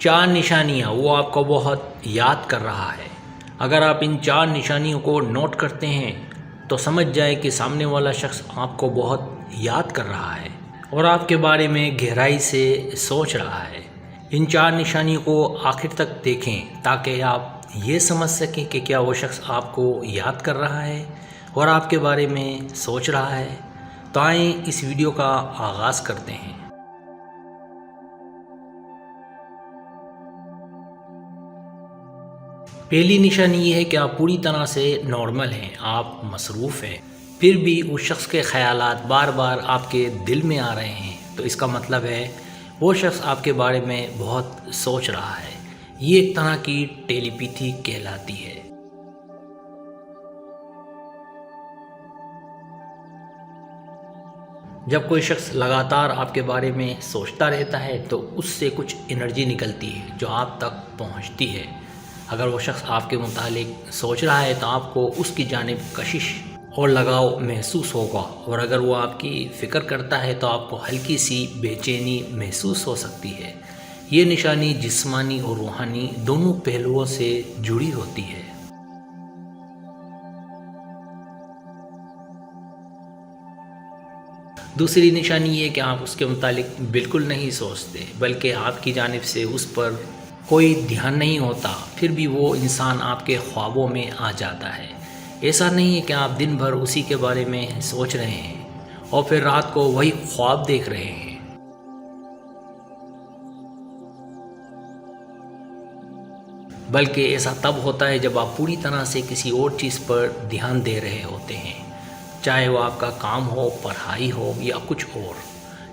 4 نشانیاں وہ آپ کو بہت یاد کر رہا ہے۔ اگر آپ ان 4 نشانیوں کو نوٹ کرتے ہیں تو سمجھ جائے کہ سامنے والا شخص آپ کو بہت یاد کر رہا ہے اور آپ کے بارے میں گہرائی سے سوچ رہا ہے۔ ان 4 نشانیوں کو آخر تک دیکھیں تاکہ آپ یہ سمجھ سکیں کہ کیا وہ شخص آپ کو یاد کر رہا ہے اور آپ کے بارے میں سوچ رہا ہے۔ تو آئیں اس ویڈیو کا آغاز کرتے ہیں۔ پہلی نشانی یہ ہے کہ آپ پوری طرح سے نارمل ہیں، آپ مصروف ہیں، پھر بھی اس شخص کے خیالات بار بار آپ کے دل میں آ رہے ہیں، تو اس کا مطلب ہے وہ شخص آپ کے بارے میں بہت سوچ رہا ہے۔ یہ ایک طرح کی ٹیلی پیتھی کہلاتی ہے۔ جب کوئی شخص لگاتار آپ کے بارے میں سوچتا رہتا ہے تو اس سے کچھ انرجی نکلتی ہے جو آپ تک پہنچتی ہے۔ اگر وہ شخص آپ کے متعلق سوچ رہا ہے تو آپ کو اس کی جانب کشش اور لگاؤ محسوس ہوگا، اور اگر وہ آپ کی فکر کرتا ہے تو آپ کو ہلکی سی بے چینی محسوس ہو سکتی ہے۔ یہ نشانی جسمانی اور روحانی دونوں پہلوؤں سے جڑی ہوتی ہے۔ دوسری نشانی یہ کہ آپ اس کے متعلق بالکل نہیں سوچتے، بلکہ آپ کی جانب سے اس پر کوئی دھیان نہیں ہوتا، پھر بھی وہ انسان آپ کے خوابوں میں آ جاتا ہے۔ ایسا نہیں ہے کہ آپ دن بھر اسی کے بارے میں سوچ رہے ہیں اور پھر رات کو وہی خواب دیکھ رہے ہیں۔ بلکہ ایسا تب ہوتا ہے جب آپ پوری طرح سے کسی اور چیز پر دھیان دے رہے ہوتے ہیں، چاہے وہ آپ کا کام ہو، پڑھائی ہو یا کچھ اور۔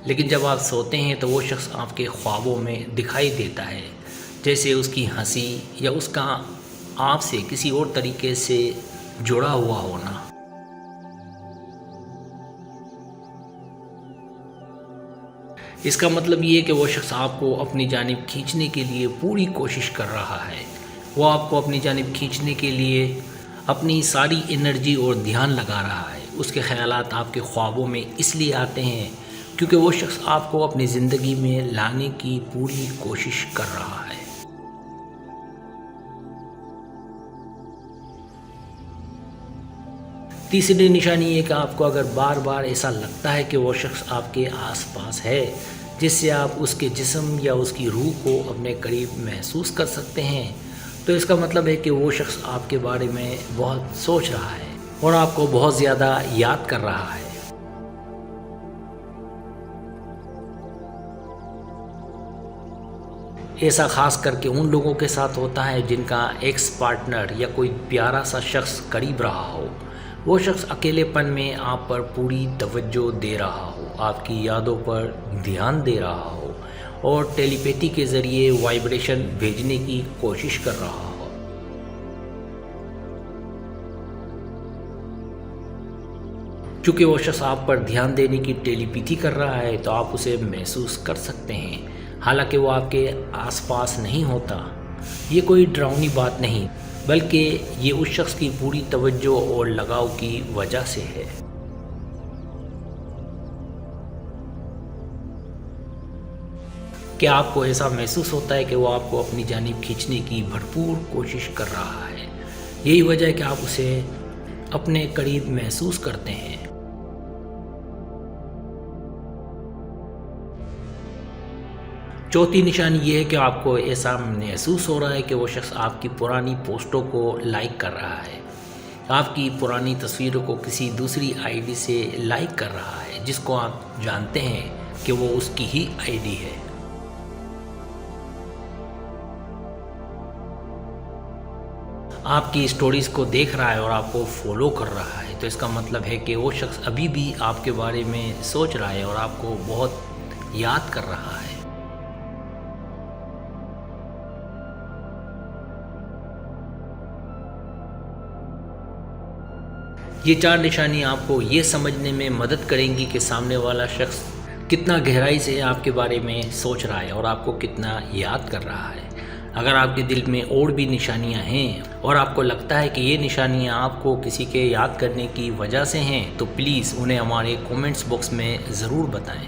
لیکن جب آپ سوتے ہیں تو وہ شخص آپ کے خوابوں میں دکھائی دیتا ہے، جیسے اس کی ہنسی یا اس کا آپ سے کسی اور طریقے سے جڑا ہوا ہونا۔ اس کا مطلب یہ ہے کہ وہ شخص آپ کو اپنی جانب کھینچنے کے لیے پوری کوشش کر رہا ہے۔ وہ آپ کو اپنی جانب کھینچنے کے لیے اپنی ساری انرجی اور دھیان لگا رہا ہے۔ اس کے خیالات آپ کے خوابوں میں اس لیے آتے ہیں کیونکہ وہ شخص آپ کو اپنی زندگی میں لانے کی پوری کوشش کر رہا ہے۔ تیسری نشانی یہ کہ آپ کو اگر بار بار ایسا لگتا ہے کہ وہ شخص آپ کے آس پاس ہے، جس سے آپ اس کے جسم یا اس کی روح کو اپنے قریب محسوس کر سکتے ہیں، تو اس کا مطلب ہے کہ وہ شخص آپ کے بارے میں بہت سوچ رہا ہے اور آپ کو بہت زیادہ یاد کر رہا ہے۔ ایسا خاص کر کے ان لوگوں کے ساتھ ہوتا ہے جن کا ایکس پارٹنر یا کوئی پیارا سا شخص قریب رہا ہو۔ وہ شخص اکیلے پن میں آپ پر پوری توجہ دے رہا ہو، آپ کی یادوں پر دھیان دے رہا ہو اور ٹیلی پیتھی کے ذریعے وائبریشن بھیجنے کی کوشش کر رہا ہو۔ چونکہ وہ شخص آپ پر دھیان دینے کی ٹیلی پیتھی کر رہا ہے تو آپ اسے محسوس کر سکتے ہیں، حالانکہ وہ آپ کے آس پاس نہیں ہوتا۔ یہ کوئی ڈراؤنی بات نہیں، بلکہ یہ اس شخص کی پوری توجہ اور لگاؤ کی وجہ سے ہے۔ کیا آپ کو ایسا محسوس ہوتا ہے کہ وہ آپ کو اپنی جانب کھینچنے کی بھرپور کوشش کر رہا ہے؟ یہی وجہ ہے کہ آپ اسے اپنے قریب محسوس کرتے ہیں۔ چوتھی نشانی یہ ہے کہ آپ کو ایسا محسوس ہو رہا ہے کہ وہ شخص آپ کی پرانی پوسٹوں کو لائک کر رہا ہے، آپ کی پرانی تصویروں کو کسی دوسری آئی ڈی سے لائک کر رہا ہے جس کو آپ جانتے ہیں کہ وہ اس کی ہی آئی ڈی ہے۔ آپ کی سٹوریز کو دیکھ رہا ہے اور آپ کو فالو کر رہا ہے، تو اس کا مطلب ہے کہ وہ شخص ابھی بھی آپ کے بارے میں سوچ رہا ہے اور آپ کو بہت یاد کر رہا ہے۔ یہ 4 نشانیاں آپ کو یہ سمجھنے میں مدد کریں گی کہ سامنے والا شخص کتنا گہرائی سے آپ کے بارے میں سوچ رہا ہے اور آپ کو کتنا یاد کر رہا ہے۔ اگر آپ کے دل میں اور بھی نشانیاں ہیں اور آپ کو لگتا ہے کہ یہ نشانیاں آپ کو کسی کے یاد کرنے کی وجہ سے ہیں تو پلیز انہیں ہمارے کومنٹس باکس میں ضرور بتائیں۔